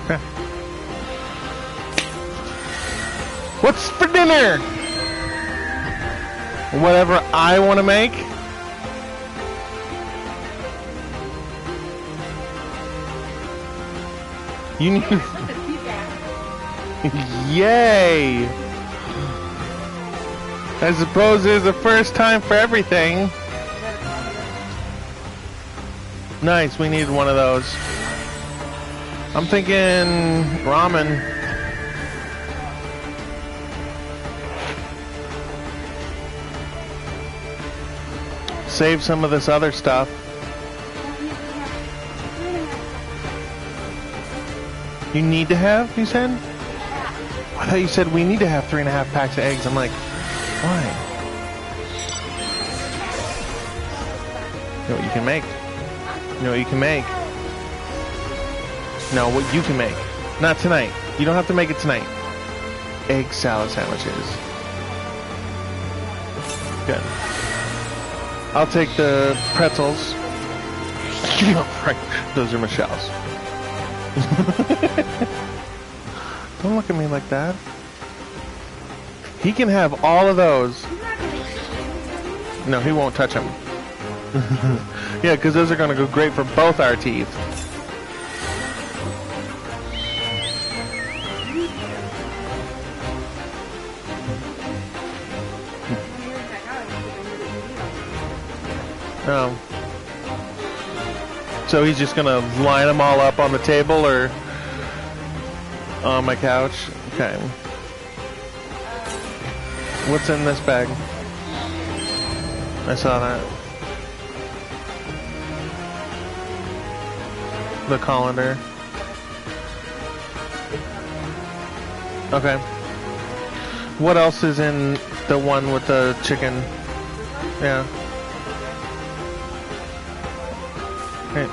Okay. What's for dinner? Whatever I want to make. You need. Yay! I suppose there's a first time for everything. Nice, we need one of those. I'm thinking ramen. Save some of this other stuff. You need to have, you said? I thought you said we need to have 3.5 packs of eggs. I'm like, why? You know what you can make? You know what you can make? No, what you can make. Not tonight. You don't have to make it tonight. Egg salad sandwiches. Good. I'll take the pretzels. Right, those are Michelle's. Don't look at me like that. He can have all of those. No, he won't touch them. Yeah, because those are going to go great for both our teeth. Oh. So he's just gonna line them all up on the table or on my couch? Okay. What's in this bag? I saw that. The colander. Okay. What else is in the one with the chicken? Yeah. Okay.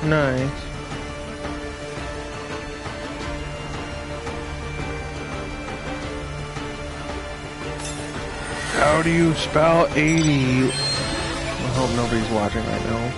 Nice. How do you spell 80? I hope nobody's watching right now.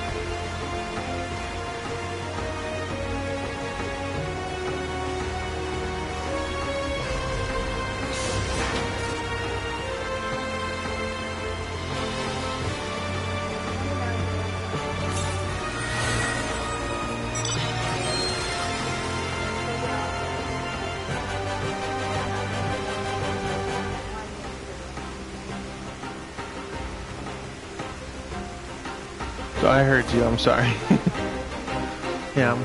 I heard you, I'm sorry. Yeah.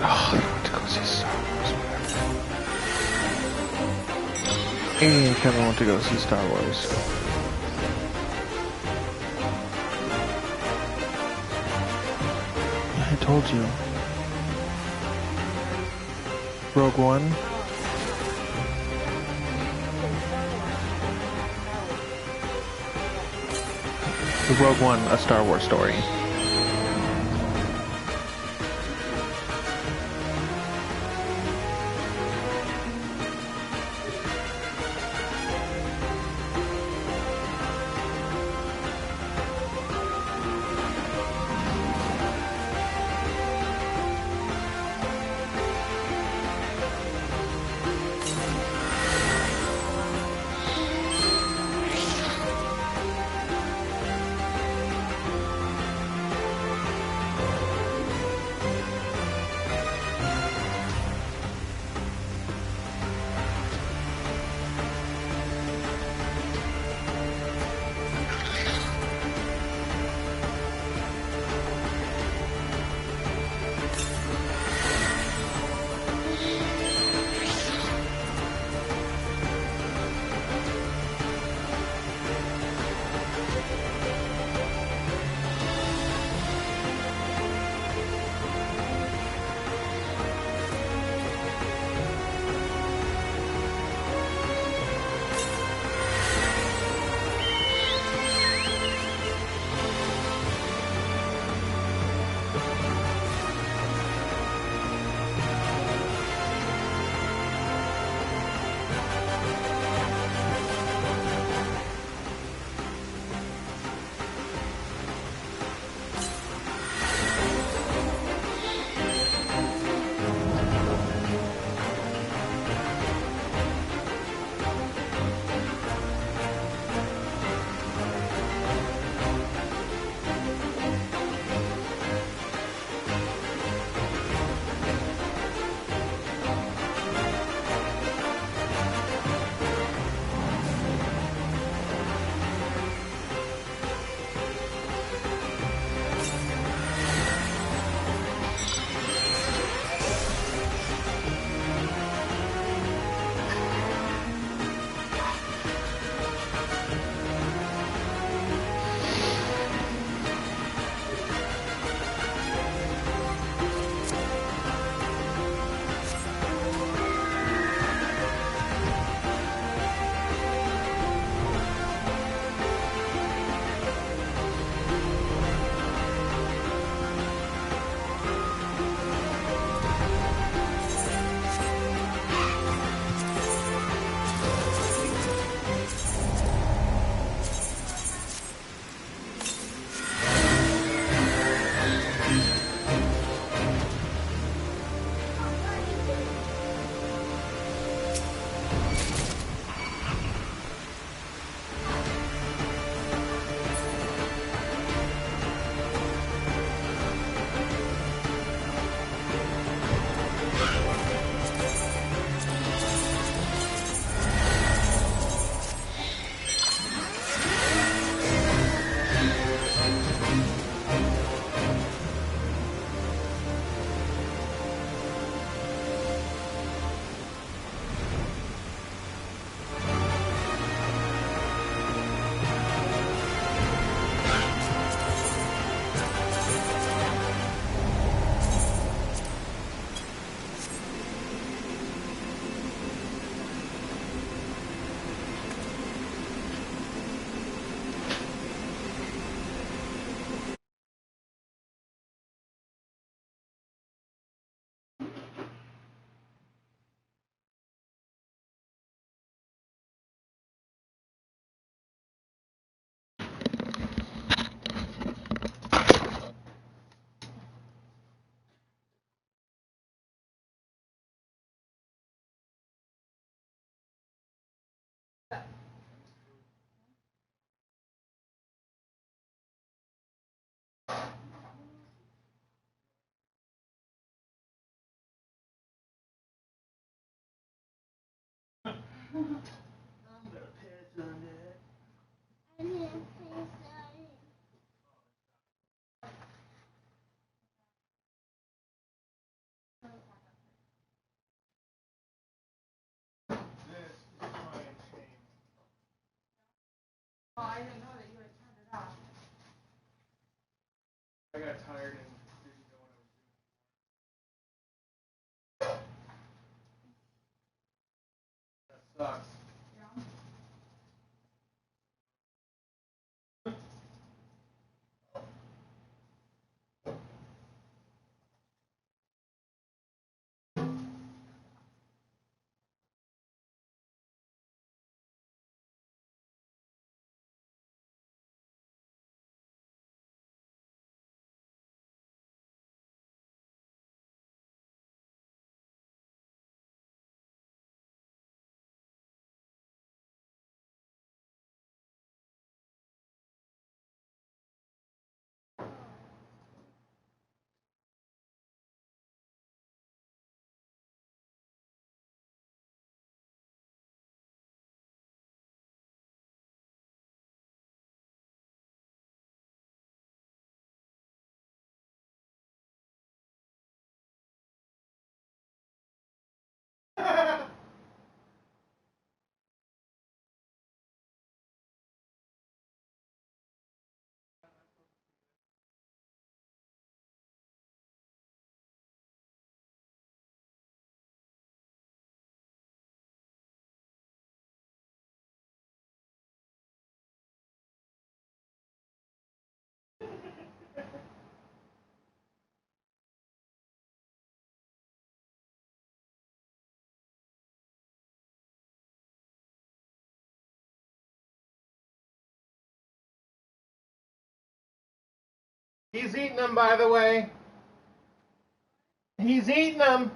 Oh, I want to go see Star Wars, whatever. Amy and Kevin want to go see Star Wars. I told you. Rogue One. The Rogue One, a Star Wars story. I'm gonna piss on it. I'm gonna piss on it. This is my shame. Well, I didn't know that you had turned it off. I got tired and didn't know what I was doing. That sucks. Yeah. He's eating them, by the way. He's eating them.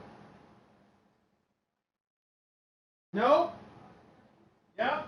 Nope. Yep.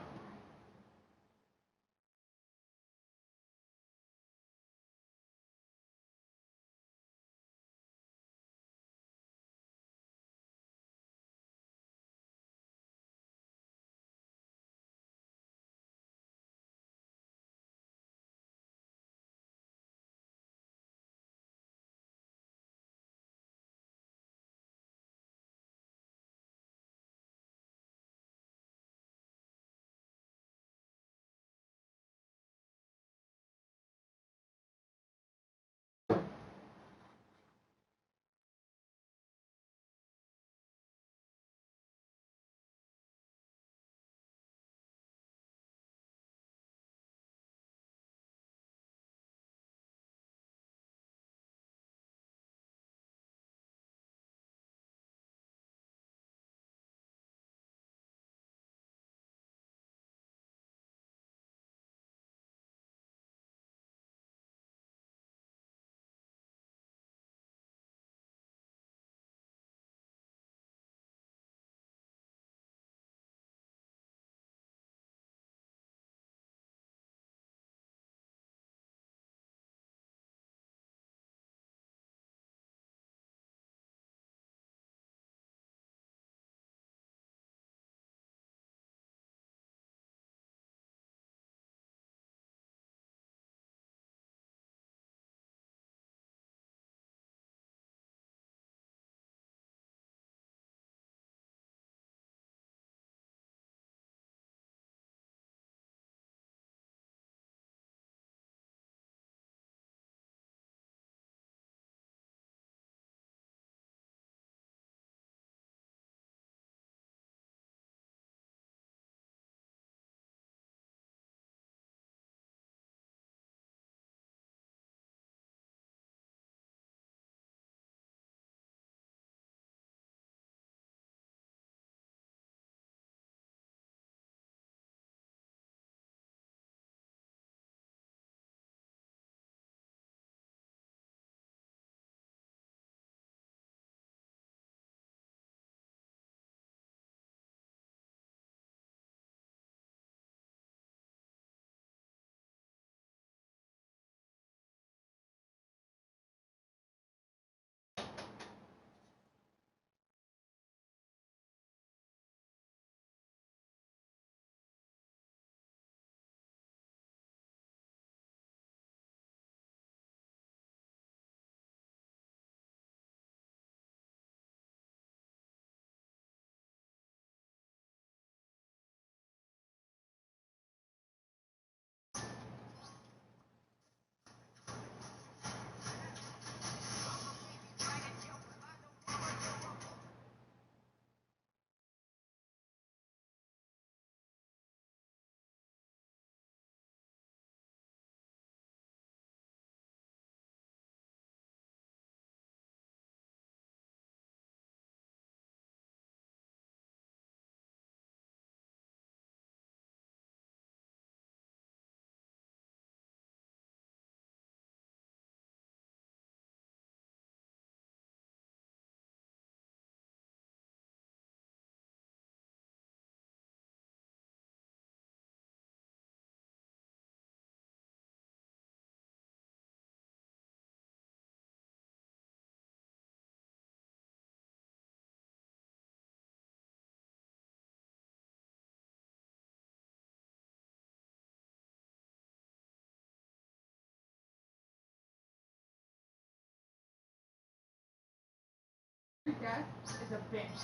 That is a bitch.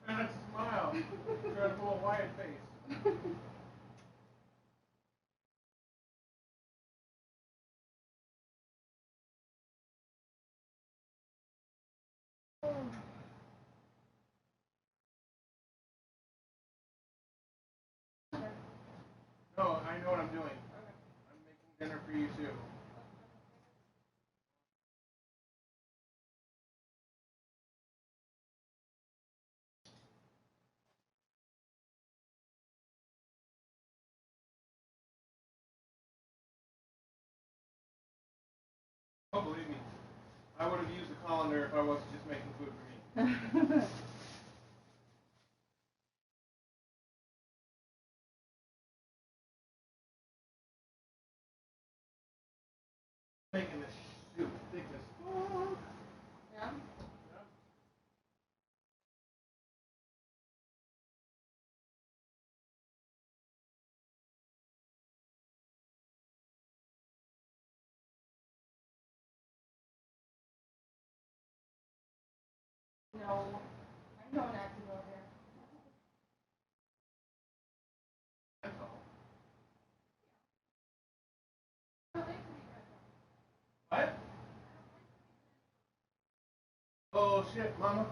Trying not to smile. Trying to pull a Wyatt face. No, I know what I'm doing. I'm making dinner for you too. Oh, believe me, I would have used the colander if I wasn't just making food for me. Making this soup thick as fuck. Yeah? No. I know not to go there. That's all. What? Oh shit, mama.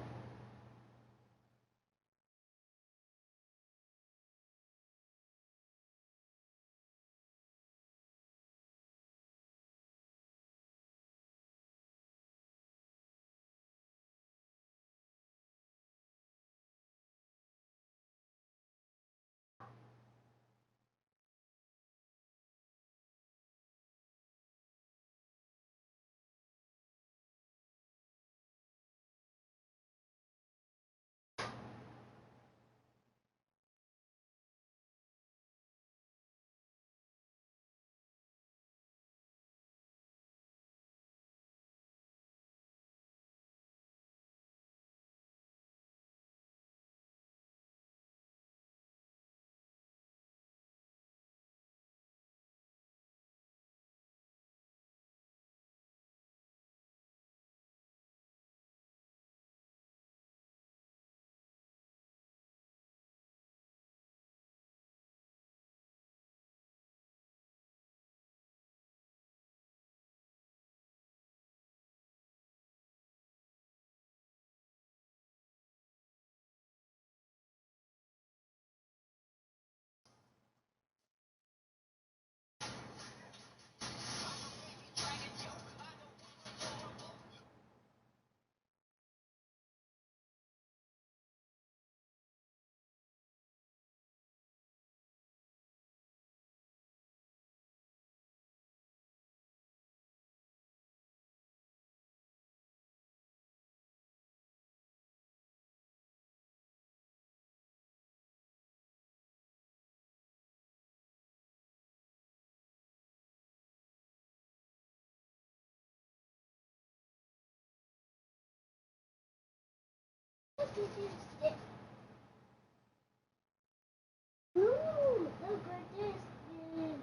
Look at this. Ooh, look at this thing.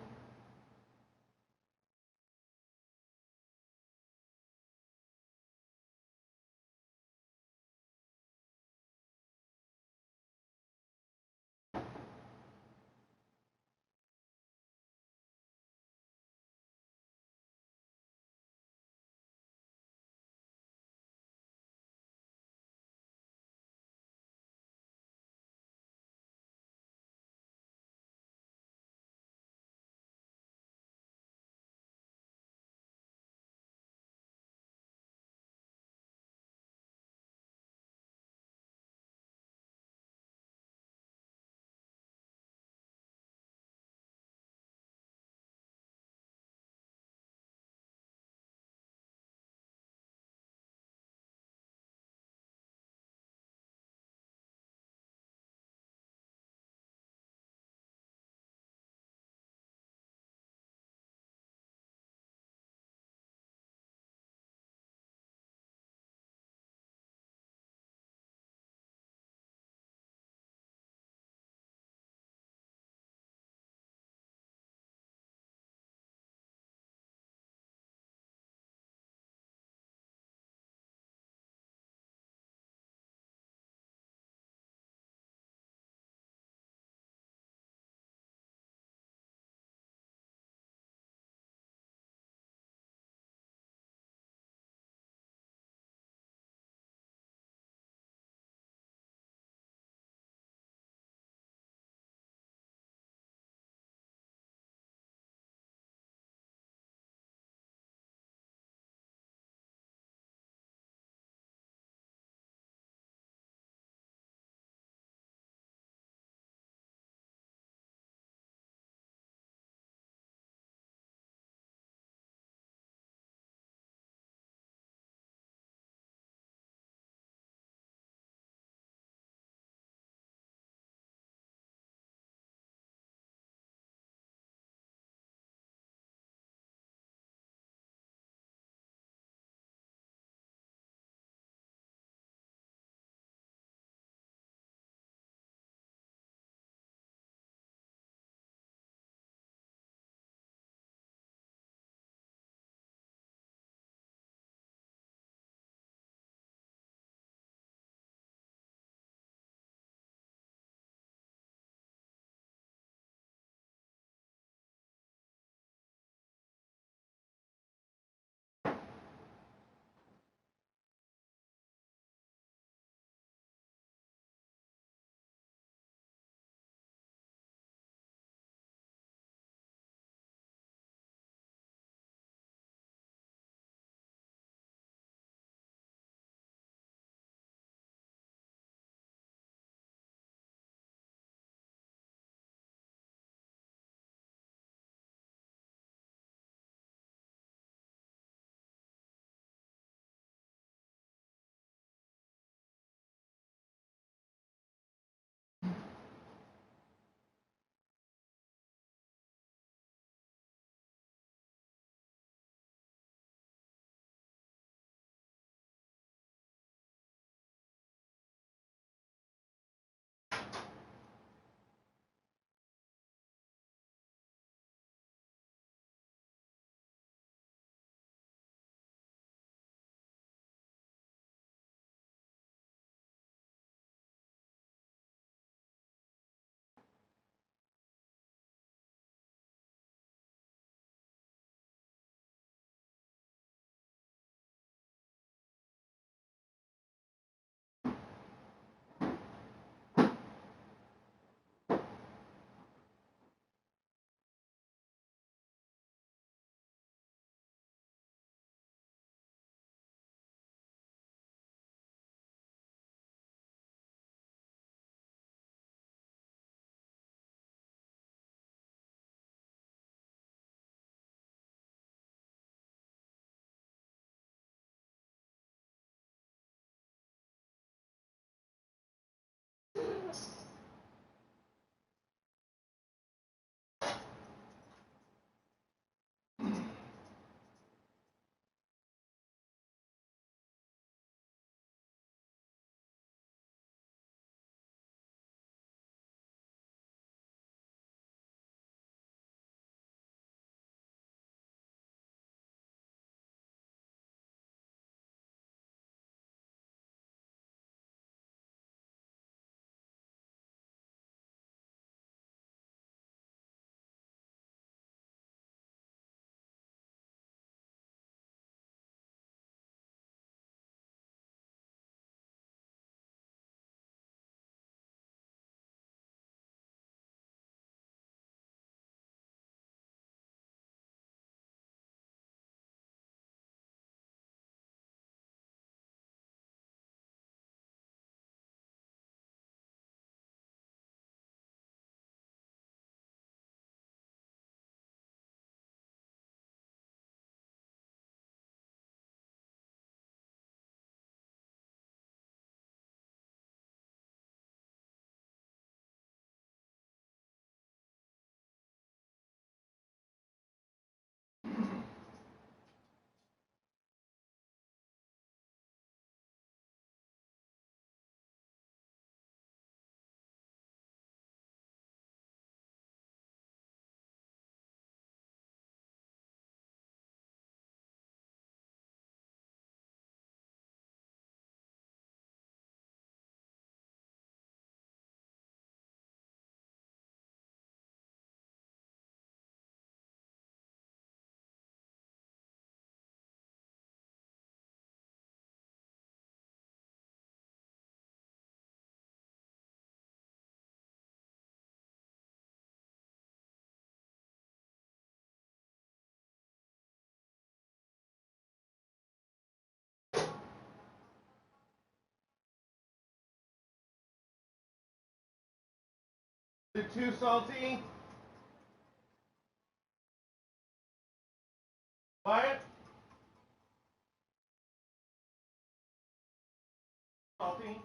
Is it too salty? What? Salty?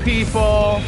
people.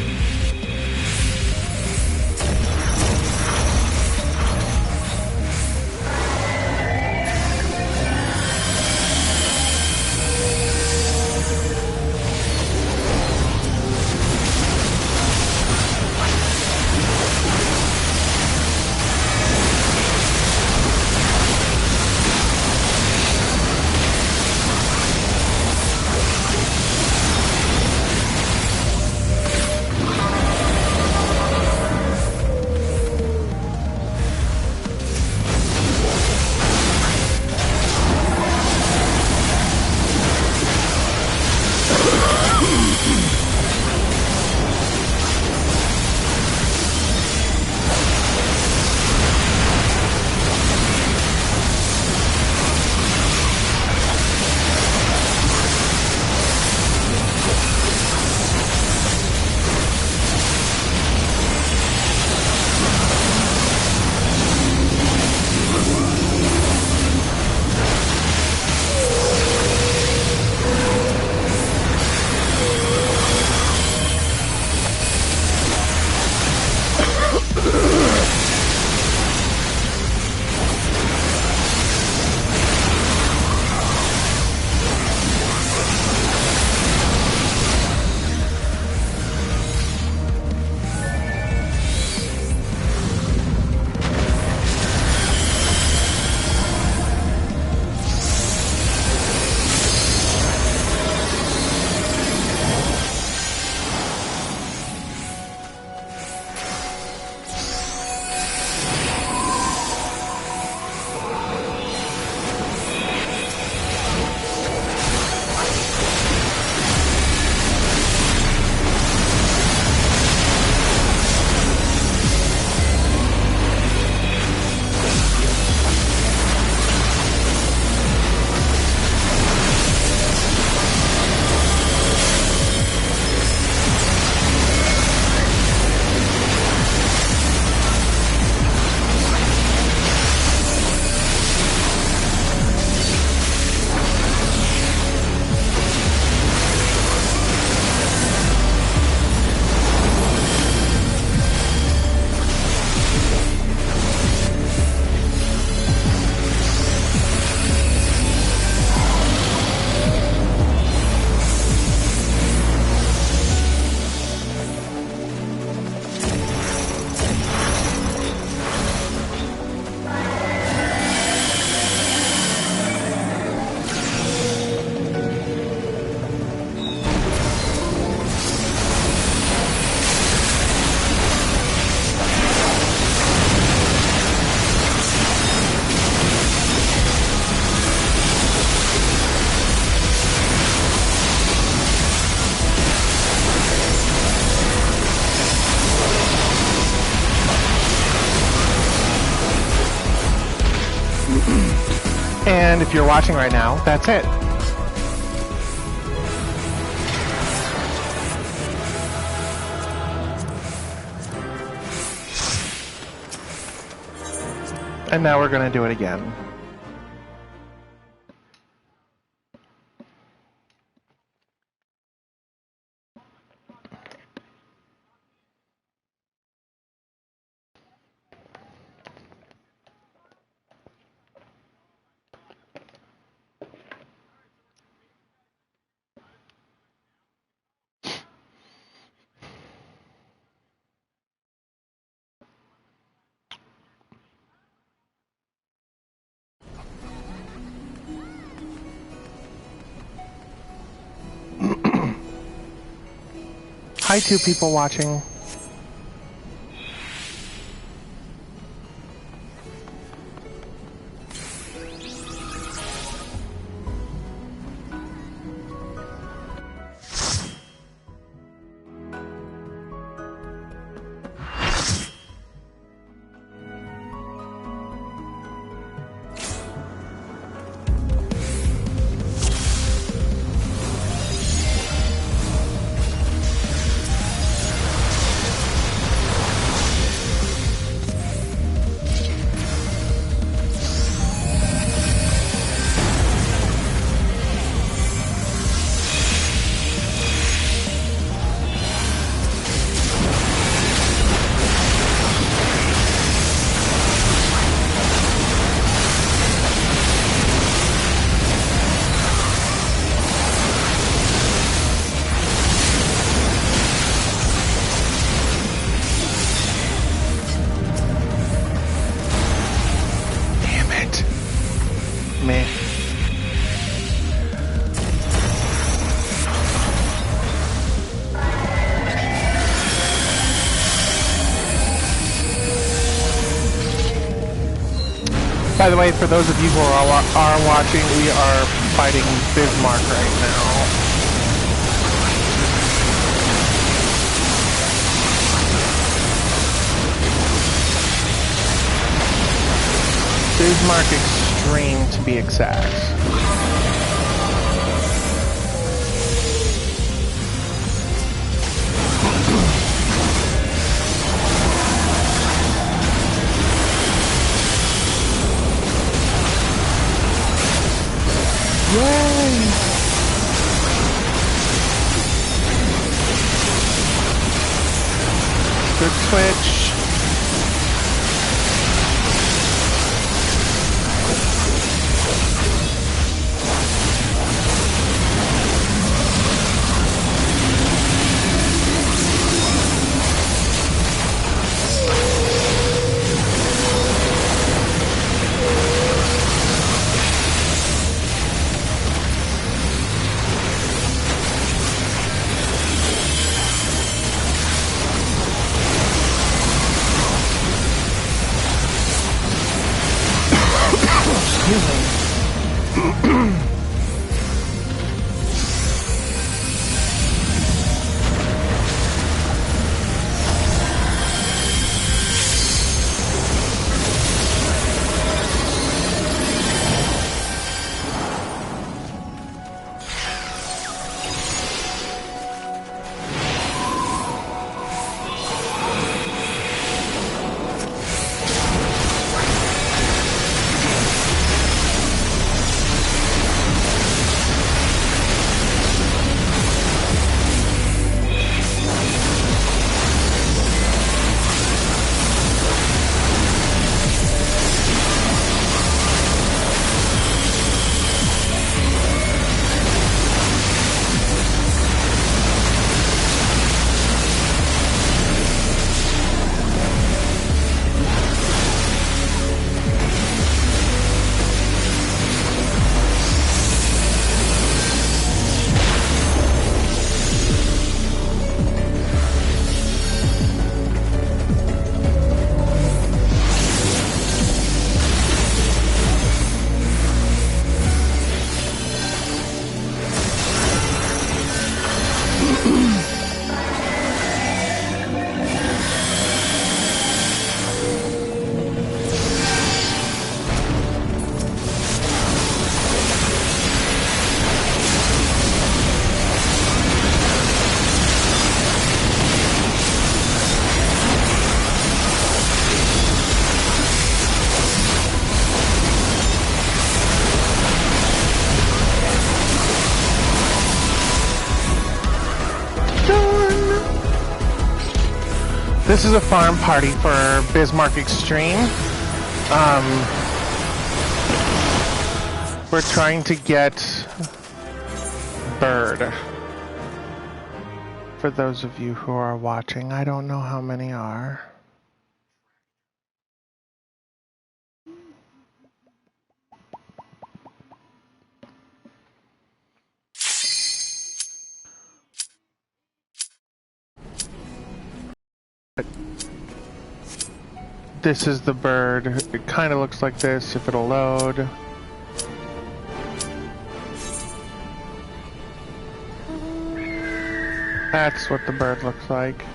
And if you're watching right now, that's it. And now we're going to do it again. Hi, two people watching. By the way, for those of you who are watching, we are fighting Bismarck right now. Bismarck Extreme, to be exact. Yay! Good switch. This is a farm party for Bismarck Extreme. We're trying to get Bird. For those of you who are watching, I don't know how many are. This is the bird. It kind of looks like this if it'll load. That's what the bird looks like.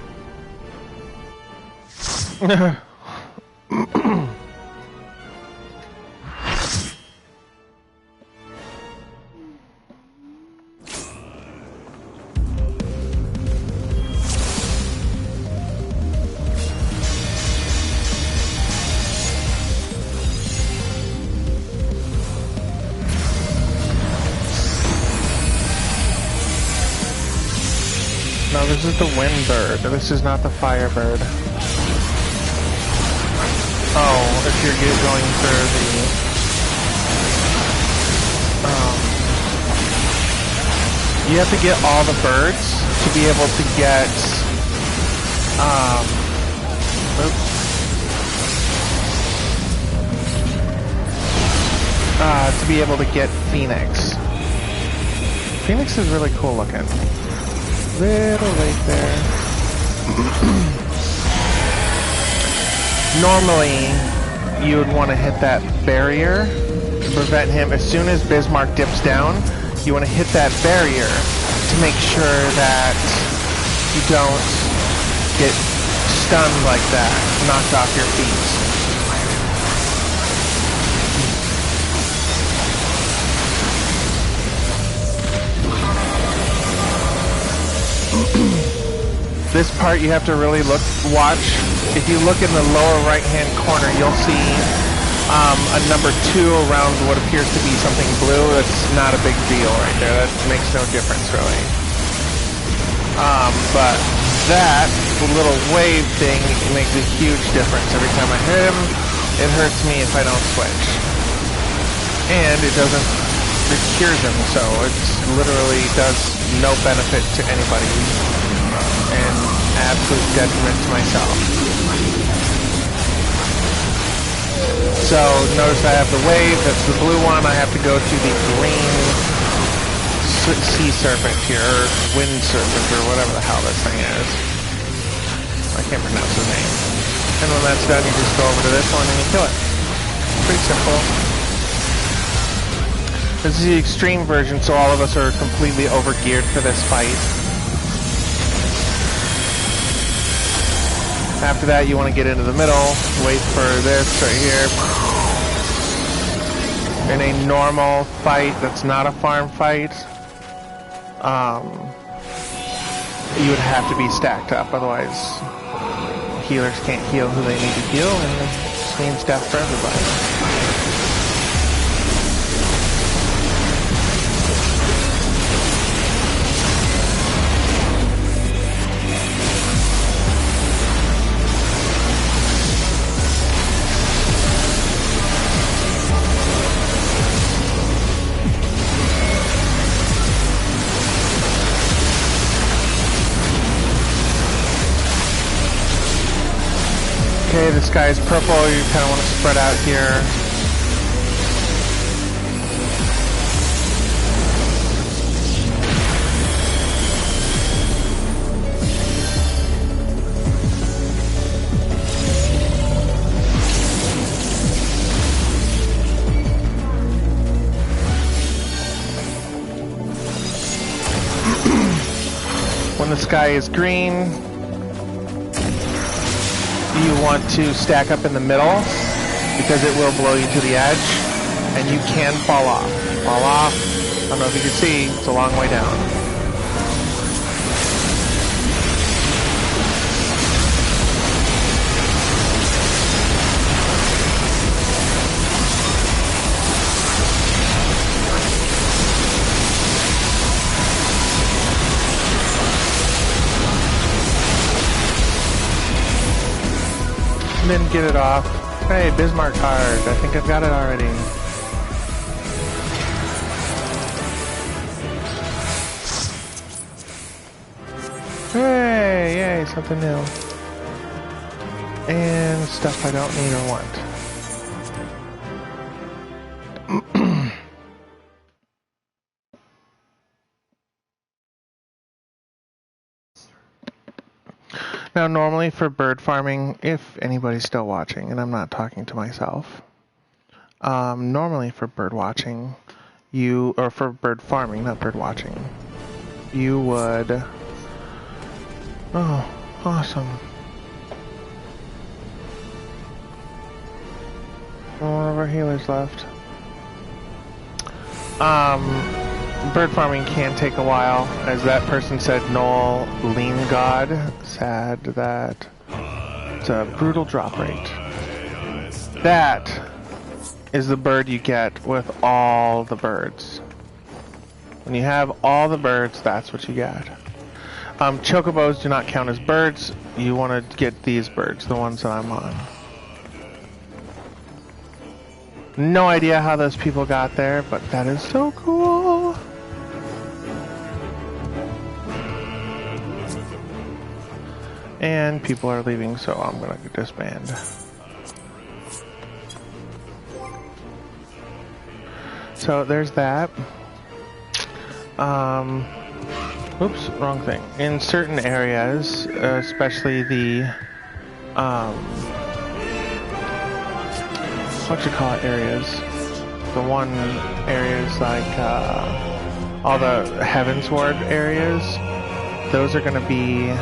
No, this is the wind bird. This is not the firebird. Oh, if you're going for the... you have to get all the birds to be able to get... to be able to get Phoenix. Phoenix is really cool looking. Little late there. Normally, you would want to hit that barrier to prevent him. As soon as Bismarck dips down, you want to hit that barrier to make sure that you don't get stunned like that, knocked off your feet. This part you have to really watch. If you look in the lower right-hand corner, you'll see a number 2 around what appears to be something blue. That's not a big deal right there. That makes no difference really. But that little wave thing makes a huge difference. Every time I hit him, it hurts me if I don't switch. And it cures him, so it literally does no benefit to anybody. And absolute detriment to myself. So notice I have the wave, that's the blue one. I have to go to the green sea serpent here, or wind serpent, or whatever the hell this thing is. I can't pronounce his name. And when that's done, you just go over to this one and you kill it. Pretty simple. This is the extreme version, so all of us are completely overgeared for this fight. After that, you want to get into the middle, wait for this right here. In a normal fight that's not a farm fight, you would have to be stacked up, otherwise healers can't heal who they need to heal, and it means death for everybody. Okay, this guy is purple, you kind of want to spread out here. When the sky is green, you want to stack up in the middle because it will blow you to the edge and you can fall off. Fall off. I don't know if you can see, it's a long way down. Then get it off. Hey, Bismarck card. I think I've got it already. Hey, yay, something new. And stuff I don't need or want. Now, normally for bird farming, if anybody's still watching, and I'm not talking to myself, normally for bird watching, or for bird farming, not bird watching, you would, oh, awesome. One of our healers left. Bird farming can take a while, as that person said, Noel Lean God. Sad that it's a brutal drop rate. That is the bird you get with all the birds. When you have all the birds, that's what you get. Chocobos do not count as birds. You want to get these birds, the ones that I'm on. No idea how those people got there, but that is so cool. And people are leaving, so I'm gonna disband. So there's that. Oops, wrong thing. In certain areas, especially the what you call it, areas. The one areas like all the Heaven's Ward areas, those are going to be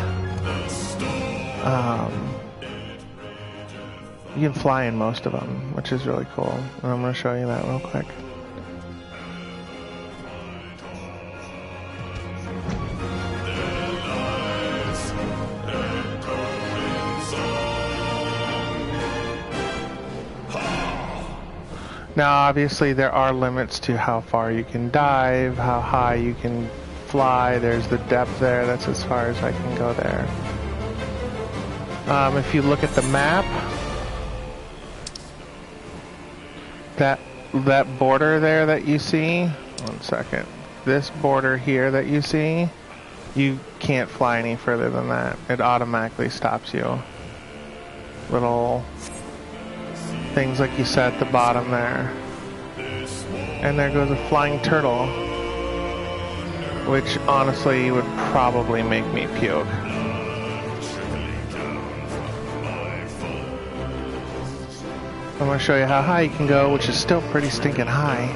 you can fly in most of them, which is really cool. And I'm going to show you that real quick. Now, obviously, there are limits to how far you can dive, how high you can fly. There's the depth there. That's as far as I can go there. If you look at the map, that border there that you see, one second, this border here that you see, you can't fly any further than that. It automatically stops you. Little things like you said at the bottom there. And there goes a flying turtle, which honestly would probably make me puke. I'm going to show you how high you can go, which is still pretty stinking high.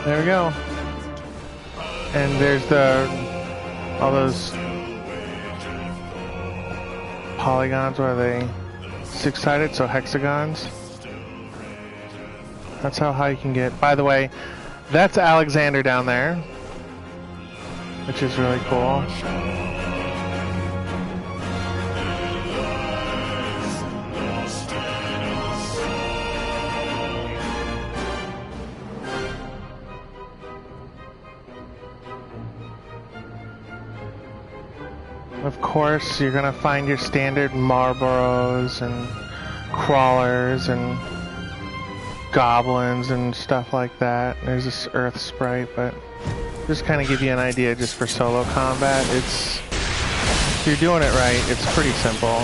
There we go. And there's all those polygons, what are they? Six-sided, so hexagons. That's how high you can get. By the way, that's Alexander down there, which is really cool. Of course, you're gonna find your standard Marlboros and crawlers and goblins and stuff like that. There's this earth sprite, but just kind of give you an idea just for solo combat. If you're doing it right, it's pretty simple.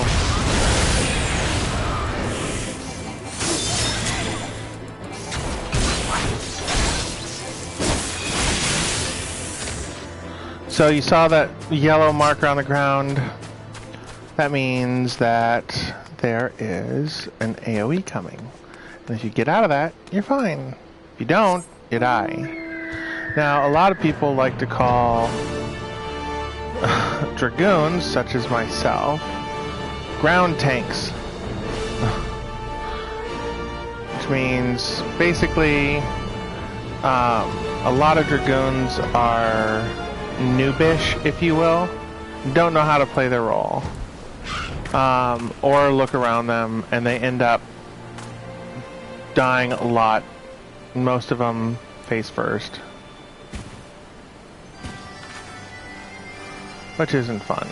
So you saw that yellow marker on the ground. That means that there is an AoE coming. And if you get out of that, you're fine. If you don't, you die. Now, a lot of people like to call dragoons, such as myself, ground tanks. Which means, basically, a lot of dragoons are noobish, if you will. Don't know how to play their role. Or look around them, and they end up dying a lot, most of them face first, which isn't fun.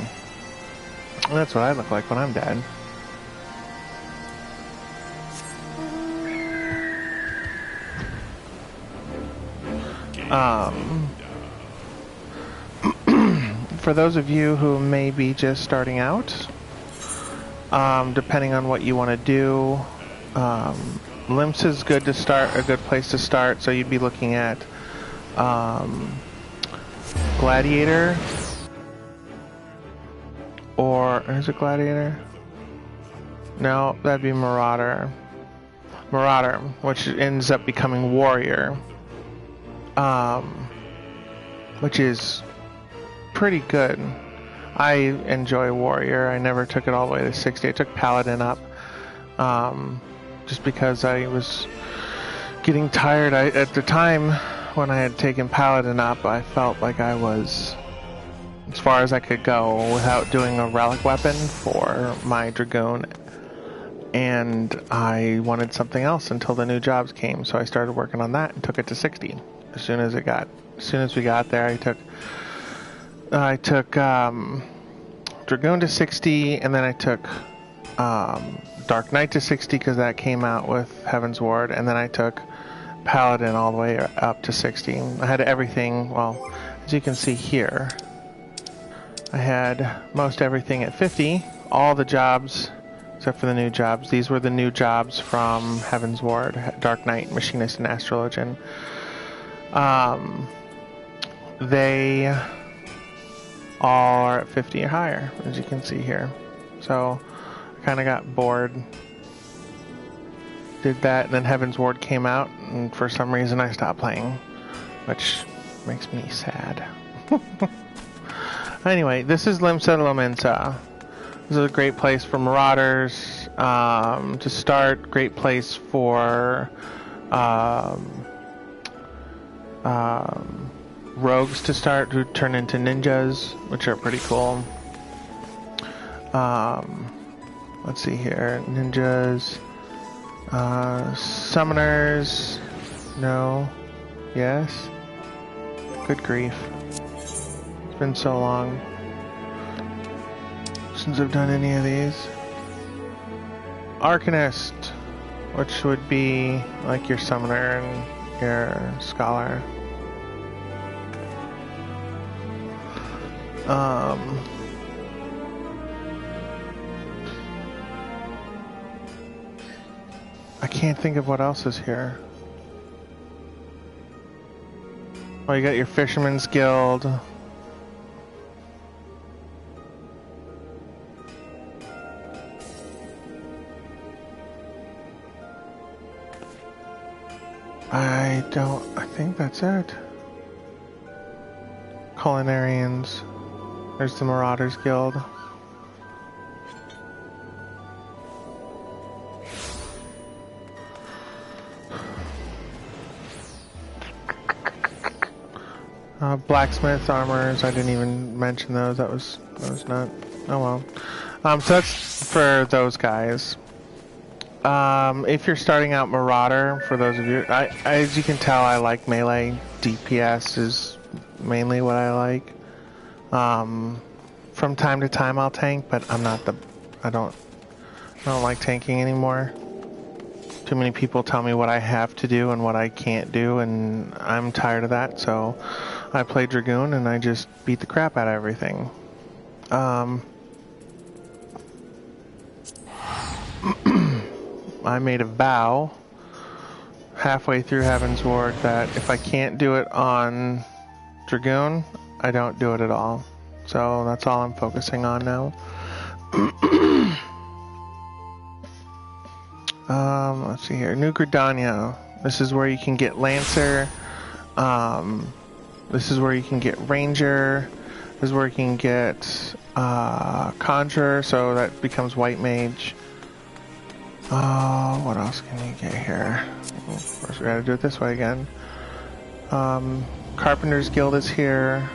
And that's what I look like when I'm dead. For those of you who may be just starting out, depending on what you want to do, Limps is good to start, a good place to start, so you'd be looking at Gladiator, or is it Gladiator? No, that'd be Marauder. Marauder, which ends up becoming Warrior, which is pretty good. I enjoy Warrior. I never took it all the way to 60. I took Paladin up. Just because I was getting tired. At the time when I had taken Paladin up, I felt like I was as far as I could go without doing a relic weapon for my Dragoon, and I wanted something else until the new jobs came, so I started working on that and took it to 60. As soon as we got there, I took Dragoon to 60, and then I took Dark Knight to 60 because that came out with Heaven's Ward, and then I took Paladin all the way up to 60. I had everything, well, as you can see here, I had most everything at 50, all the jobs except for the new jobs. These were the new jobs from Heaven's Ward, Dark Knight, Machinist, and Astrologian. They are at 50 or higher, as you can see here. So I kind of got bored. Did that, and then Heaven's Ward came out, and for some reason I stopped playing, which makes me sad. Anyway, this is Limsa Lominsa. This is a great place for marauders to start. Great place for rogues to start, who turn into ninjas, which are pretty cool. Let's see here. Ninjas. Summoners. No. Yes. Good grief. It's been so long since I've done any of these. Arcanist, which would be like your summoner and your scholar. I can't think of what else is here. Oh, you got your Fisherman's Guild. I think that's it. Culinarians. There's the Marauders Guild. Blacksmith, armors, I didn't even mention those. That was not. Oh well. So that's for those guys. If you're starting out Marauder, for those of you, as you can tell, I like melee. DPS is mainly what I like. From time to time I'll tank, but I don't like tanking anymore. Too many people tell me what I have to do and what I can't do, and I'm tired of that, so I play Dragoon and I just beat the crap out of everything. I made a vow halfway through Heaven's Ward that if I can't do it on Dragoon, I don't do it at all. So that's all I'm focusing on now. Let's see here. New Gridania. This is where you can get Lancer. This is where you can get Ranger. This is where you can get Conjurer, so that becomes White Mage. What else can you get here? Of course, we gotta do it this way again. Carpenter's Guild is here.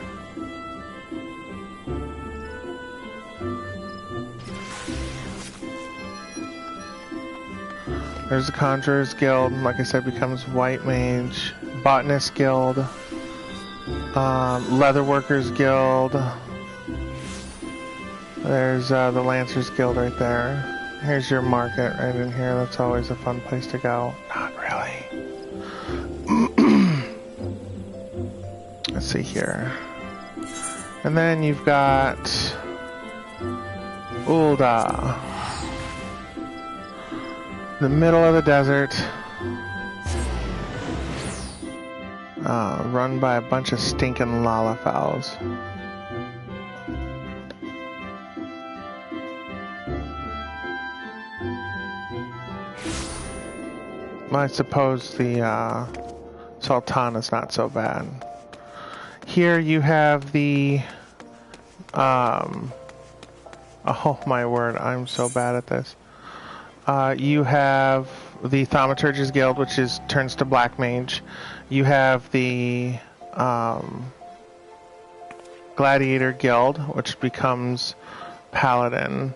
There's the Conjurer's Guild, like I said, becomes White Mage. Botanist Guild. Leatherworkers Guild. There's the Lancers Guild right there. Here's your market right in here. That's always a fun place to go. Not really. Let's see here. And then you've got Ulda. The middle of the desert. Run by a bunch of stinking Lalafels. I suppose the Sultana's not so bad. Here you have the oh my word, I'm so bad at this. You have the Thaumaturge's Guild, which turns to Black Mage. You have the Gladiator Guild, which becomes Paladin.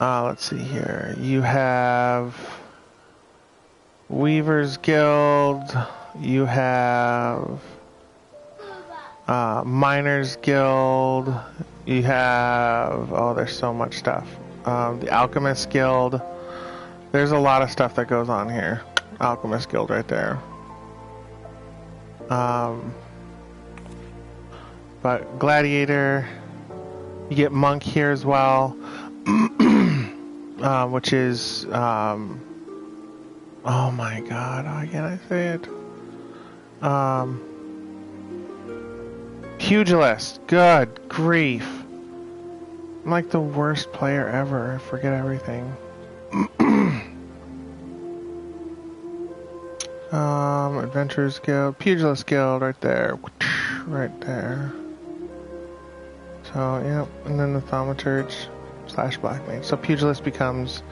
Let's see here. You have Weaver's Guild. You have Miners Guild. You have, oh, there's so much stuff. The Alchemist Guild. There's a lot of stuff that goes on here. Alchemist Guild right there. But Gladiator, you get Monk here as well. which is, oh my god, why can't I say it? Pugilist, good grief. I'm like the worst player ever, I forget everything. Adventurers Guild, Pugilist Guild, right there. Right there. So, yeah, and then the Thaumaturge / Black Mage. So Pugilist becomes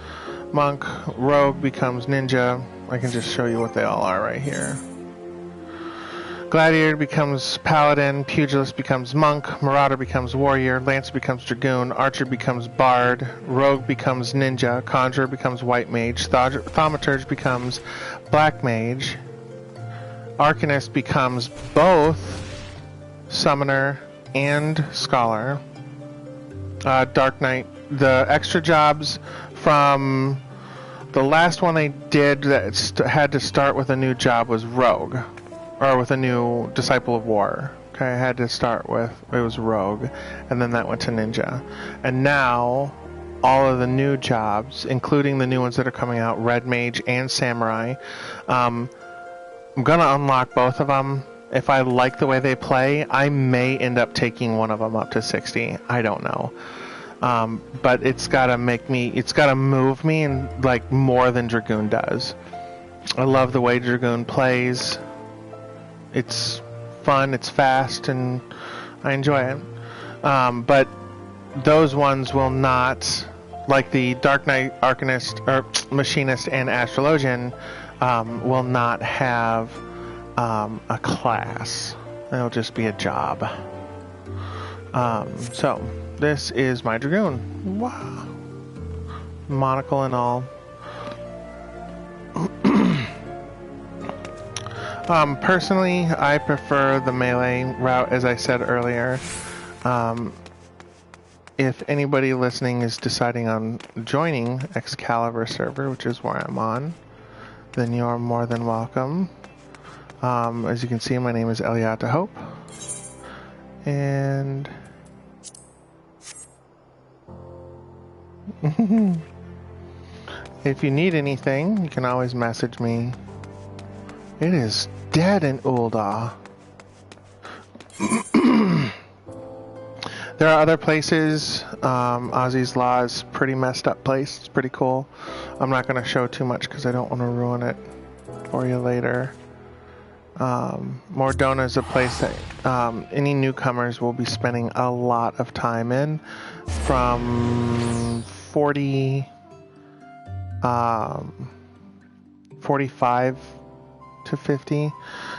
Monk, Rogue becomes Ninja. I can just show you what they all are right here. Gladiator becomes Paladin, Pugilist becomes Monk, Marauder becomes Warrior, Lancer becomes Dragoon, Archer becomes Bard, Rogue becomes Ninja, Conjurer becomes White Mage, Thaumaturge becomes Black Mage, Arcanist becomes both Summoner and Scholar. Dark Knight, the extra jobs from the last one they did that had to start with a new job was Rogue. Or with a new Disciple of War. Okay, I had to start with, it was Rogue, and then that went to Ninja. And now, all of the new jobs, including the new ones that are coming out, Red Mage and Samurai, I'm gonna unlock both of them. If I like the way they play, I may end up taking one of them up to 60. I don't know. But it's gotta move me in, like, more than Dragoon does. I love the way Dragoon plays. It's fun, it's fast, and I enjoy it. But those ones will not, like the Dark Knight, Arcanist, or Machinist, and Astrologian, will not have a class. It'll just be a job. So, this is my Dragoon. Wow. Monocle and all. Personally, I prefer the melee route, as I said earlier. If anybody listening is deciding on joining Excalibur server, which is where I'm on, then you are more than welcome. As you can see, my name is Eliatta Hope. And if you need anything, you can always message me. It is dead in Ul'dah. There are other places. Ozzy's Law is a pretty messed up place. It's pretty cool. I'm not going to show too much because I don't want to ruin it for you later. Mordona is a place that any newcomers will be spending a lot of time in. From 45 to 50.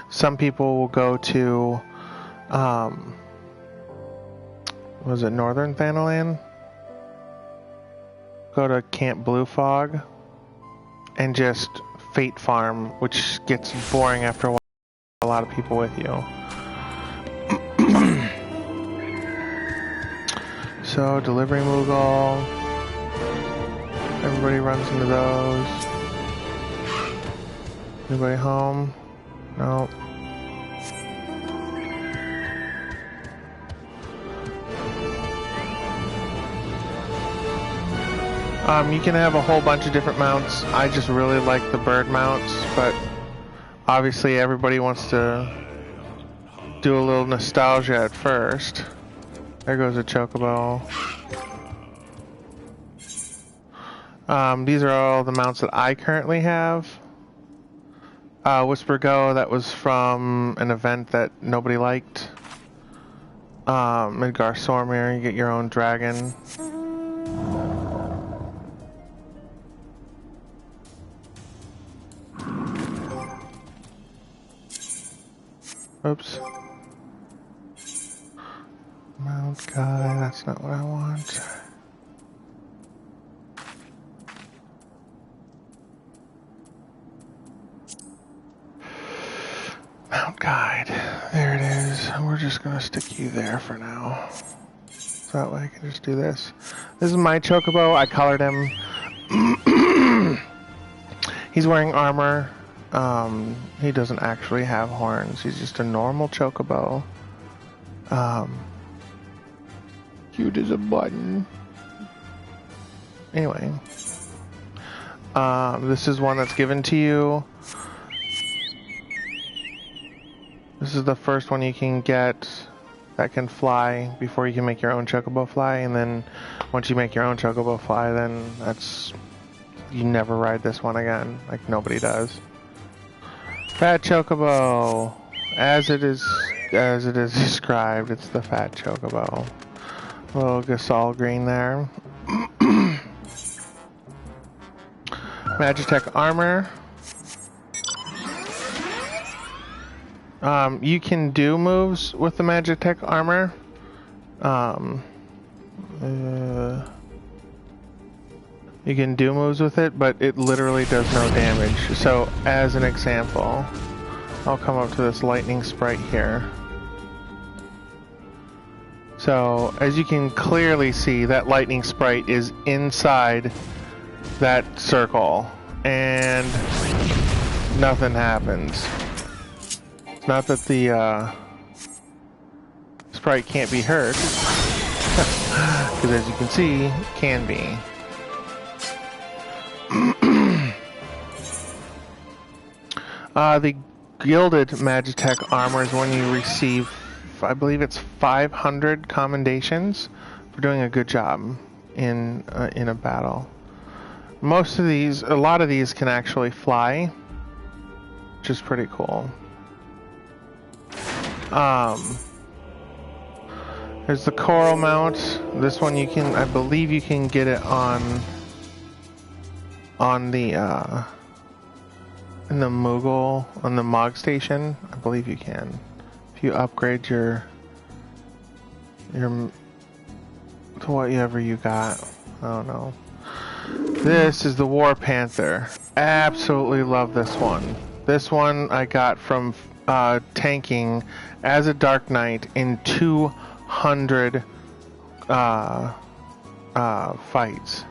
Some people will go to was it Northern Thanalan? Go to Camp Blue Fog and just fate farm, which gets boring after a while. A lot of people with you. So Delivery Moogle. Everybody runs into those. Anybody home? No. You can have a whole bunch of different mounts. I just really like the bird mounts, but obviously everybody wants to do a little nostalgia at first. There goes a chocobo. These are all the mounts that I currently have. Whisper Go, that was from an event that nobody liked. Midgar Sormir, you get your own dragon. Oops. Mount guy, that's not what I want. Mount guide. There it is. We're just gonna stick you there for now. So that way I can just do this. This is my chocobo. I colored him. He's wearing armor. He doesn't actually have horns. He's just a normal chocobo. Cute as a button. Anyway, This is one that's given to you. This is the first one you can get that can fly before you can make your own chocobo fly, and then once you make your own chocobo fly, then you never ride this one again, like nobody does. Fat chocobo, as it is described, it's the fat chocobo. Little Gasol green there. Magitech armor. You can do moves with the Magitech armor. You can do moves with it, but it literally does no damage. So, as an example, I'll come up to this lightning sprite here. So, as you can clearly see, that lightning sprite is inside that circle, and nothing happens. It's not that the sprite can't be hurt, because as you can see, it can be. The gilded Magitech armor is when you receive, I believe it's 500 commendations for doing a good job in a battle. A lot of these can actually fly, which is pretty cool. There's the coral mount. This one I believe you can get it on the in the Moogle, on the Mog station. I believe you can. If you upgrade your to whatever you got. I don't know. This is the War Panther. Absolutely love this one. This one I got from tanking as a Dark Knight in 200 fights.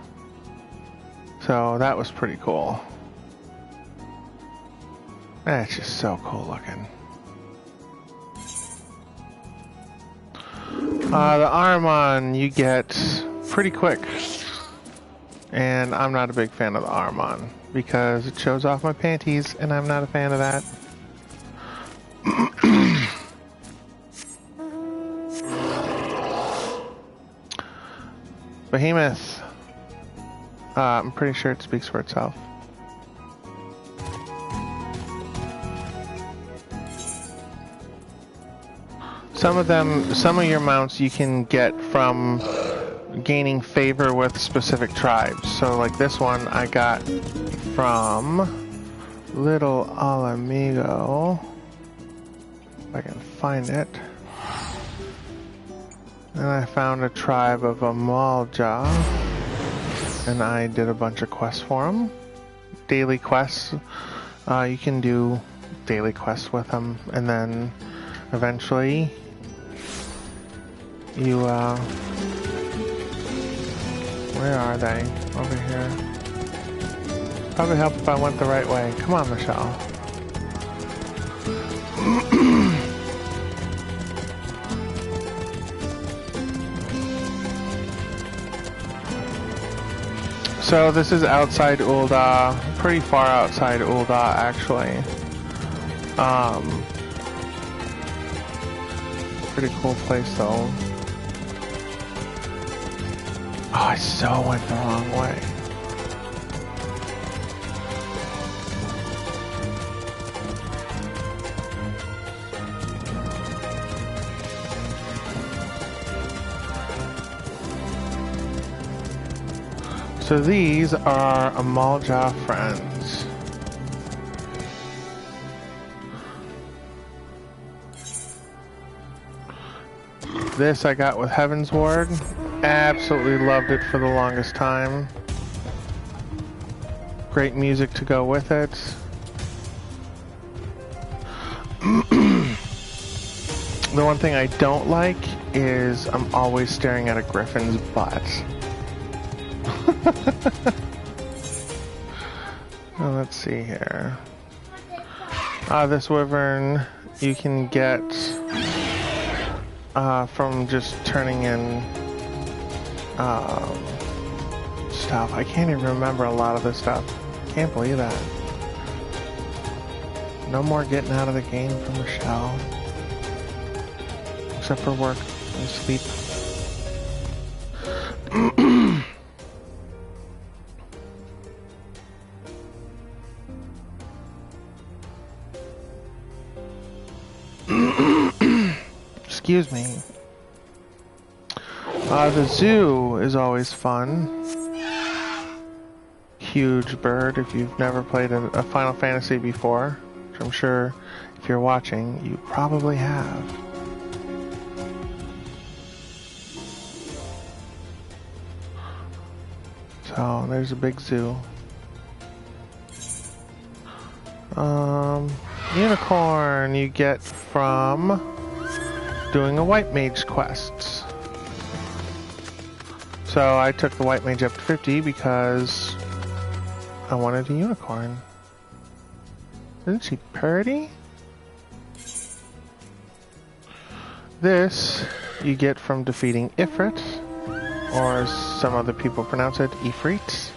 So that was pretty cool. That's just so cool looking. The Armon you get pretty quick. And I'm not a big fan of the Armon because it shows off my panties, and I'm not a fan of that. Behemoth. I'm pretty sure it speaks for itself. Some of your mounts you can get from gaining favor with specific tribes. So like this one I got from Little Alamigo. If I can find it. And I found a tribe of Amalja, and I did a bunch of quests for them. Daily quests. You can do daily quests with them, and then eventually you, where are they? Over here. Probably help if I went the right way. Come on, Michelle. So this is outside Ul'dah, pretty far outside Ul'dah actually. Pretty cool place though. Oh, I so went the wrong way. So these are Amalja friends. This I got with Heaven's Ward. Absolutely loved it for the longest time. Great music to go with it. The one thing I don't like is I'm always staring at a griffin's butt. Well, let's see here. This wyvern you can get from just turning in stuff. I can't even remember a lot of this stuff. Can't believe that. No more getting out of the game for Michelle. Except for work and sleep. Excuse me. The zoo is always fun. Huge bird if you've never played a Final Fantasy before, which I'm sure if you're watching you probably have. So there's a big zoo. Unicorn you get from doing a white mage quest. So I took the white mage up to 50 because I wanted a unicorn. Isn't she pretty? This you get from defeating Ifrit, or as some other people pronounce it, Ifrit.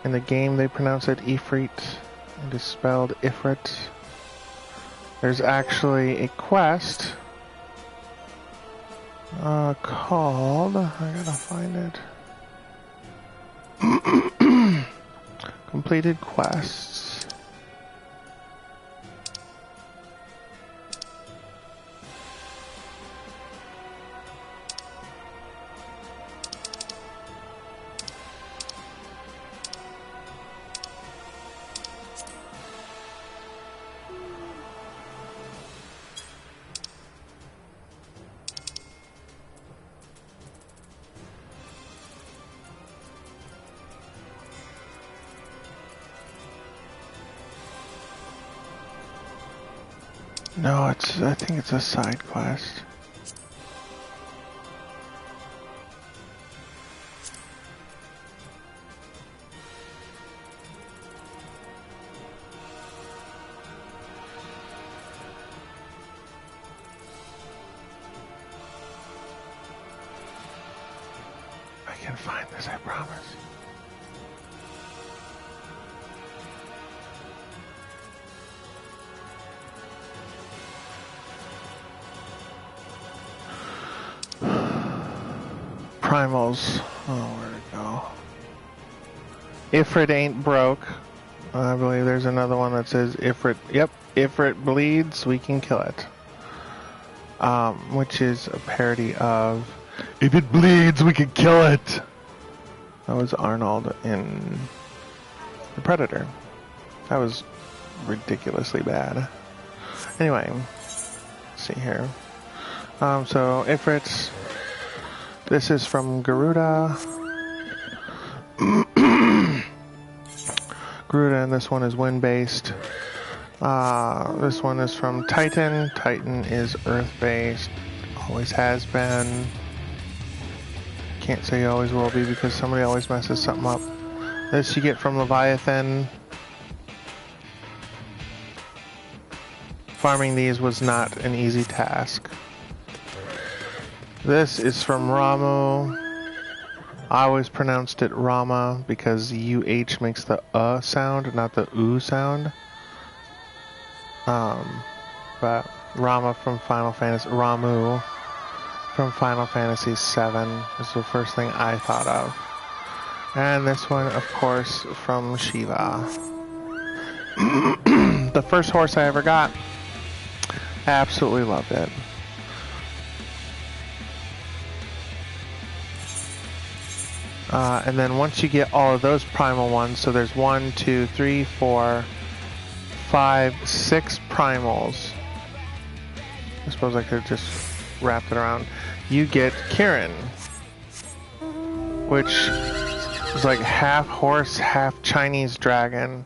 In the game they pronounce it Ifrit. It is spelled Ifrit. There's actually a quest called, I gotta find it. Completed quests. No, I think it's a side quest. I can find this, I promise. Primals. Oh, where'd it go? Ifrit ain't broke. I believe there's another one that says Ifrit. Yep, Ifrit bleeds, we can kill it. Which is a parody of If it bleeds, we can kill it. That was Arnold in The Predator. That was ridiculously bad. Anyway, let's see here. So Ifrits. This is from Garuda. Garuda, and this one is wind-based. This one is from Titan. Titan is earth-based. Always has been. Can't say always will be because somebody always messes something up. This you get from Leviathan. Farming these was not an easy task. This is from Ramu. I always pronounced it Rama because UH makes the sound, not the oo sound. But Rama from Final Fantasy, Ramu from Final Fantasy VII is the first thing I thought of. And this one, of course, from Shiva. The first horse I ever got. Absolutely loved it. And then once you get all of those primal ones, so there's 1, 2, 3, 4, 5, 6 primals. I suppose I could have just wrapped it around. You get Kirin, which is like half horse, half Chinese dragon.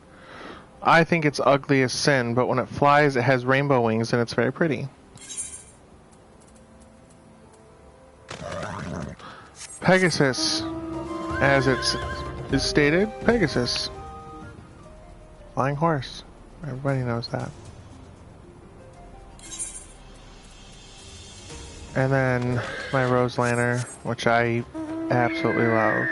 I think it's ugly as sin, but when it flies, it has rainbow wings and it's very pretty. Pegasus. As is stated, Pegasus. Flying horse. Everybody knows that. And then my Rose Lantern, which I absolutely love.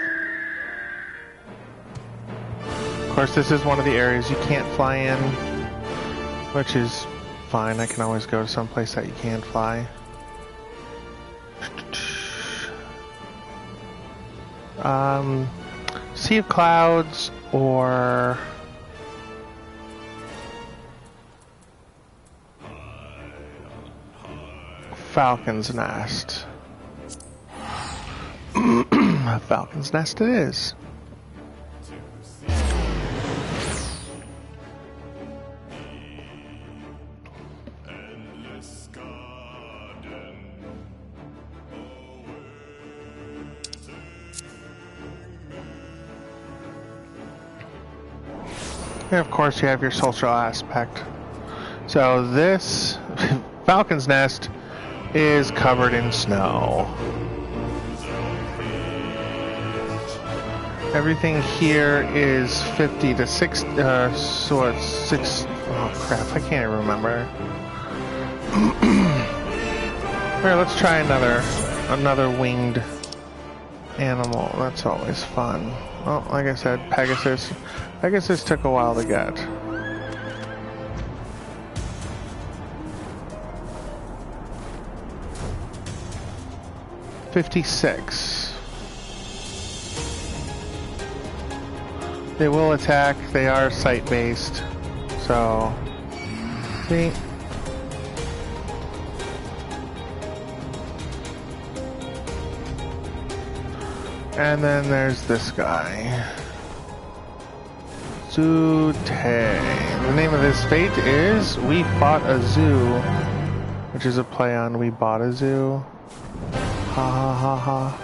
course, this is one of the areas you can't fly in, which is fine. I can always go to some place that you can fly. Sea of Clouds or Falcon's Nest. Falcon's Nest it is. And of course you have your social aspect. So this Falcon's Nest is covered in snow. Everything here is 50 to 6, so it's 6, oh crap, I can't even remember. Here, let's try another winged animal. That's always fun. Well, like I said, Pegasus. Pegasus took a while to get. $56. They will attack. They are site-based. So, see? And then there's this guy. Zute. The name of this fate is We Fought a Zoo, which is a play on We Bought a Zoo. Ha ha ha ha.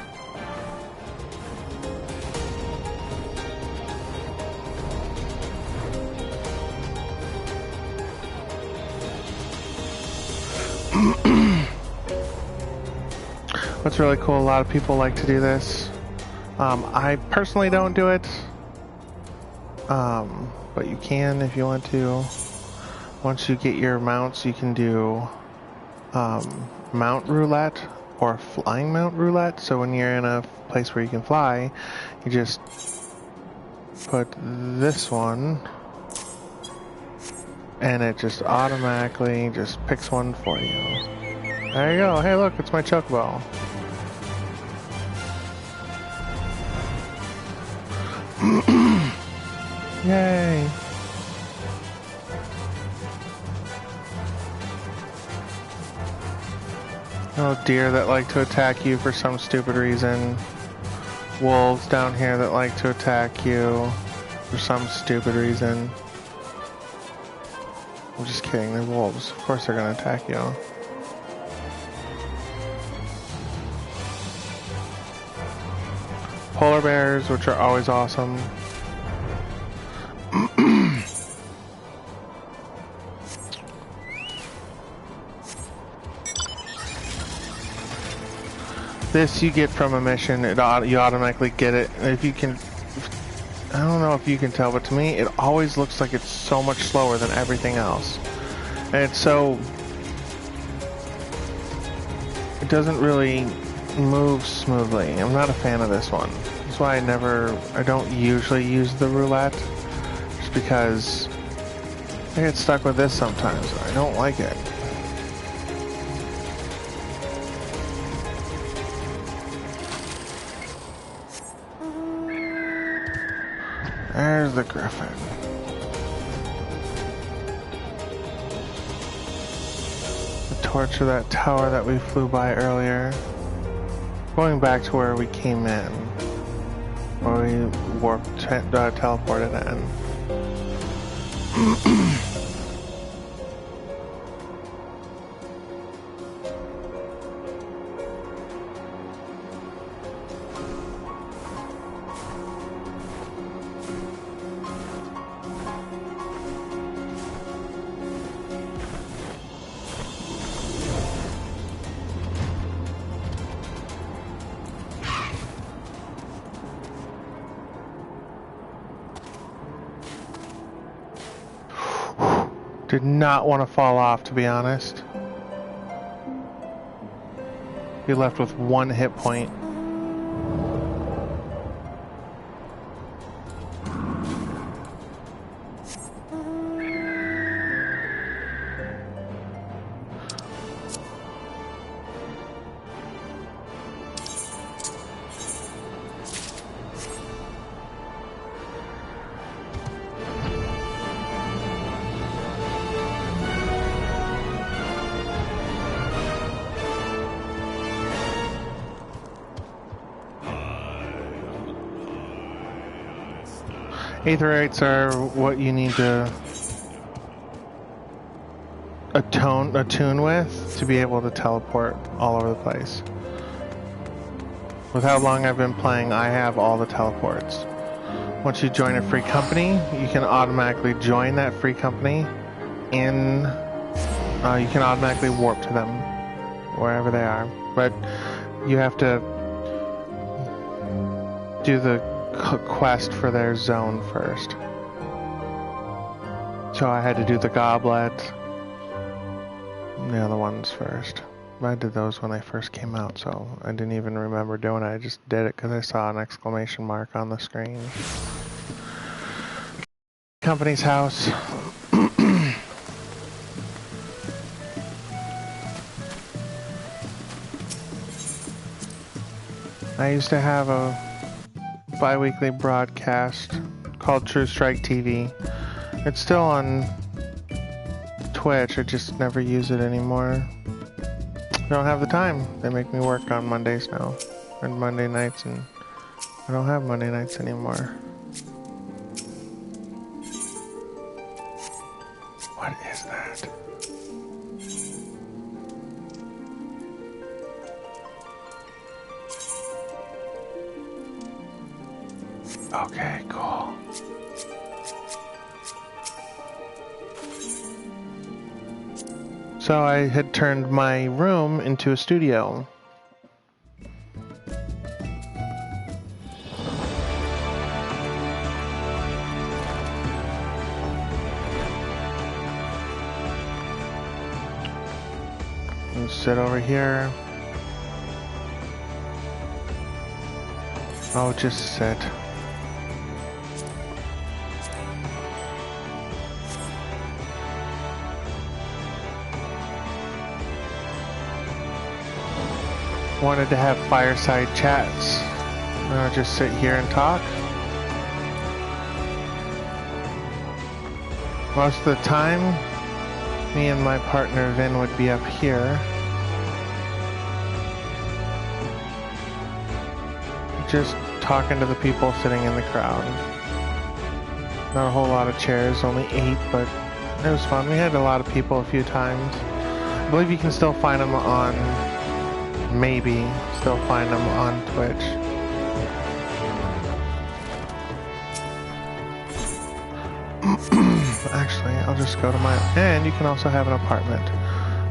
What's really cool, a lot of people like to do this. I personally don't do it. But you can if you want to. Once you get your mounts, you can do mount roulette or flying mount roulette. So when you're in a place where you can fly, you just put this one and it just automatically just picks one for you. There you go. Hey look, it's my chocobo. Yay! Oh, deer that like to attack you for some stupid reason. Wolves down here that like to attack you for some stupid reason. I'm just kidding, they're wolves. Of course they're gonna attack you. Polar bears, which are always awesome. This you get from a mission. You automatically get it. And if you can, I don't know if you can tell, but to me, it always looks like it's so much slower than everything else. And it's so, it doesn't really move smoothly. I'm not a fan of this one. That's why I don't usually use the roulette, just because I get stuck with this sometimes. I don't like it. There's the griffin. The torch of that tower that we flew by earlier. Going back to where we came in. Where we teleported in. Did not want to fall off, to be honest. You're left with one hit point. Aetherites are what you need to attune with to be able to teleport all over the place. With how long I've been playing, I have all the teleports. Once you join a free company, you can automatically join that free company in... you can automatically warp to them, wherever they are. But you have to do the quest for their zone first. So I had to do the goblet, and the other ones first. I did those when they first came out, so I didn't even remember doing it. I just did it because I saw an exclamation mark on the screen. Company's house. I used to have a bi-weekly broadcast called True Strike TV. It's still on Twitch, I just never use it anymore. I don't have the time. They make me work on Mondays now, and Monday nights, and I don't have Monday nights anymore. What is that? Okay, cool. So I had turned my room into a studio. And sit over here. Oh, just sit. Wanted to have fireside chats. I'll just sit here and talk. Most of the time, me and my partner Vin would be up here. Just talking to the people sitting in the crowd. Not a whole lot of chairs, only 8, but it was fun. We had a lot of people a few times. I believe you can still find them on... Maybe still find them on Twitch. Actually, I'll just go to my... And you can also have an apartment.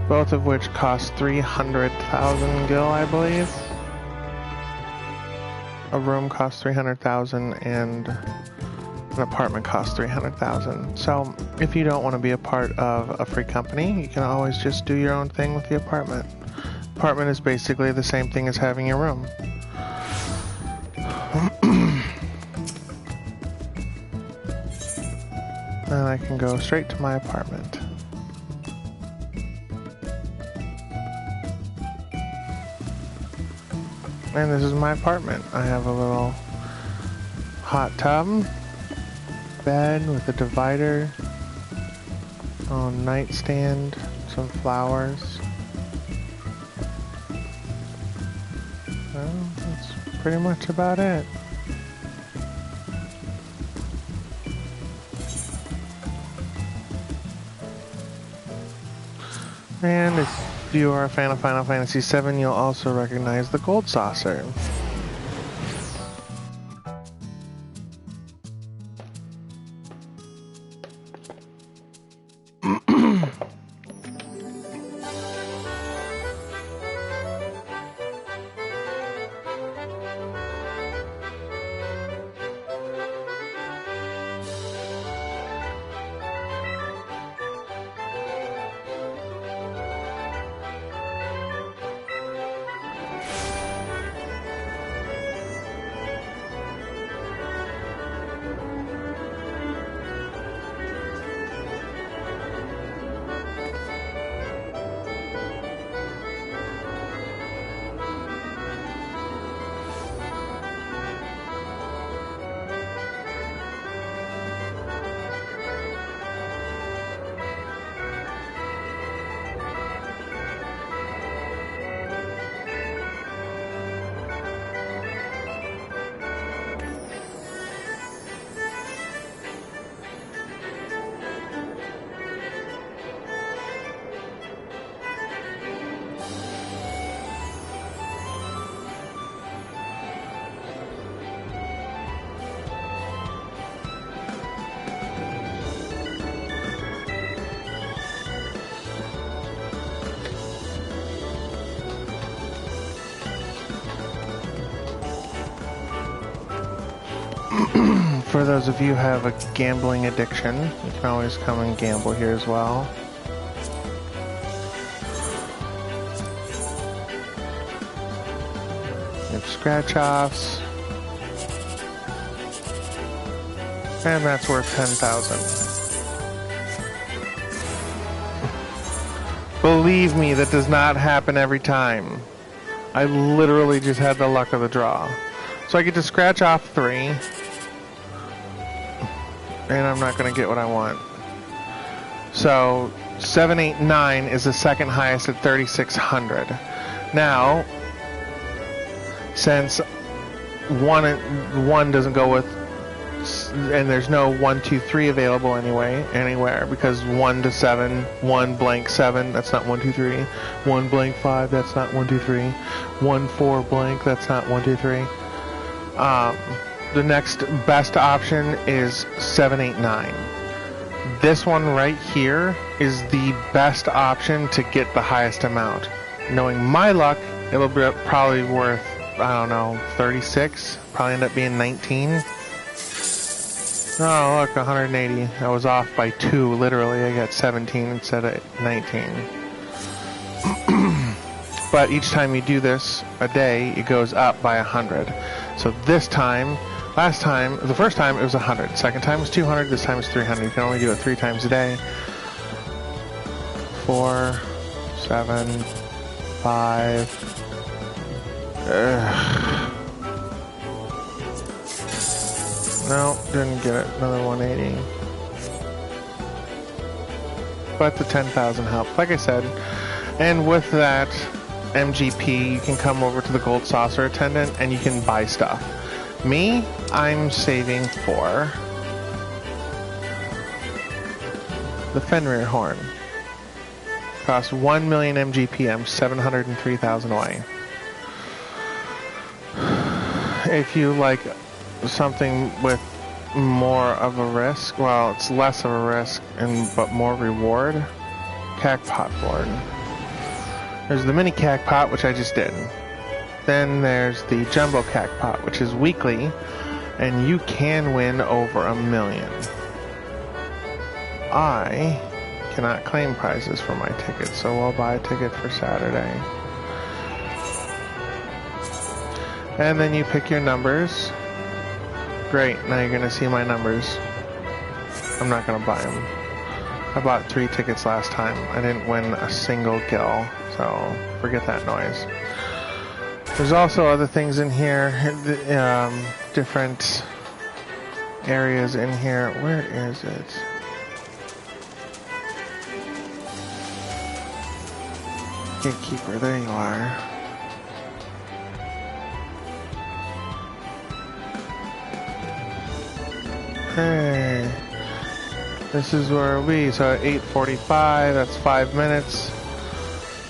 Both of which cost 300,000 gil, I believe. A room costs 300,000 and an apartment costs 300,000. So if you don't want to be a part of a free company, you can always just do your own thing with the apartment. Apartment is basically the same thing as having your room. And I can go straight to my apartment. And this is my apartment. I have a little hot tub, bed with a divider, a nightstand, some flowers. Well, that's pretty much about it. And if you are a fan of Final Fantasy VII, you'll also recognize the gold saucer. For those of you who have a gambling addiction, you can always come and gamble here as well. You have scratch offs. And that's worth 10,000. Believe me, that does not happen every time. I literally just had the luck of the draw. So I get to scratch off 3. And I'm not going to get what I want. So 789 is the second highest at 3,600. Now, since one doesn't go with, and there's no 1, 2, 3 available anywhere, because 1 to 7, 1 blank 7, that's not 1, 2, 3. 1 blank 5, that's not 1, 2, 3. 1, 4 blank, that's not 1, 2, 3. The next best option is 789. This one right here is the best option to get the highest amount. Knowing my luck, it'll be probably worth, I don't know, 36. Probably end up being 19. Oh, look, 180. I was off by 2, literally. I got 17 instead of 19. But each time you do this a day, it goes up by 100. So this time, last time, the first time it was 100. Second time was 200. This time it's 300. You can only do it 3 times a day. 4, 7, 5. No, didn't get it. Another 180. But the 10,000 helped, like I said. And with that MGP, you can come over to the Gold Saucer Attendant and you can buy stuff. Me, I'm saving for the Fenrir Horn. Costs 1 million MGP. I'm 703,000 away. If you like something with more of a risk, well, it's less of a risk but more reward, Cacpot board. There's the mini Cacpot, which I just did. Then there's the Jumbo Cacpot, which is weekly, and you can win over 1 million. I cannot claim prizes for my ticket, so I'll buy a ticket for Saturday. And then you pick your numbers. Great, now you're gonna see my numbers. I'm not gonna buy them. I bought 3 tickets last time. I didn't win a single gill, so forget that noise. There's also other things in here, different areas in here. Where is it? Gatekeeper, there you are. Hey, this is where we, so at 8:45, that's 5 minutes.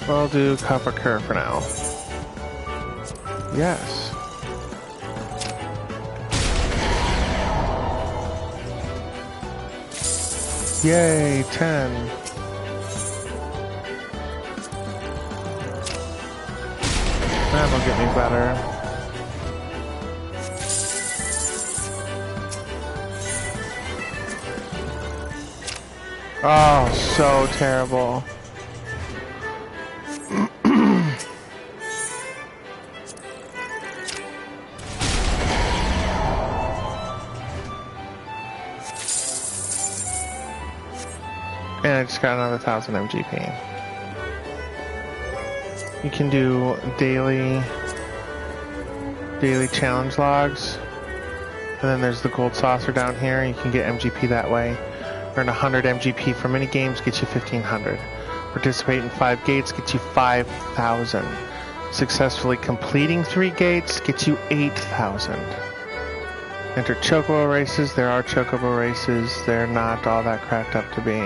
We'll do Copper Cur for now. Yes. Yay, 10. That'll get me better. Oh, so terrible. And I just got another 1,000 MGP. You can do daily challenge logs. And then there's the gold saucer down here. You can get MGP that way. Earn 100 MGP for mini games, gets you 1,500. Participate in 5 gates, gets you 5,000. Successfully completing 3 gates, gets you 8,000. Enter chocobo races. There are chocobo races. They're not all that cracked up to be.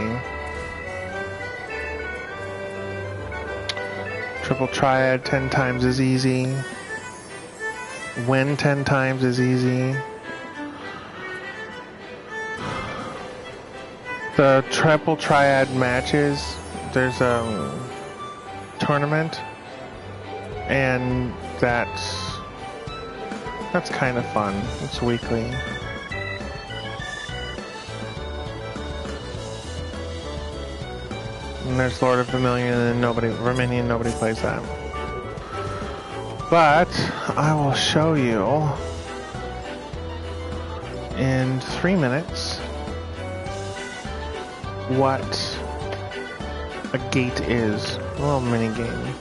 Triple triad 10 times is easy. Win 10 times is easy. The triple triad matches, there's a tournament, and that's kind of fun. It's weekly. And there's Lord of Vermilion, and Verminion, nobody plays that. But I will show you in 3 minutes what a gate is. A little mini game.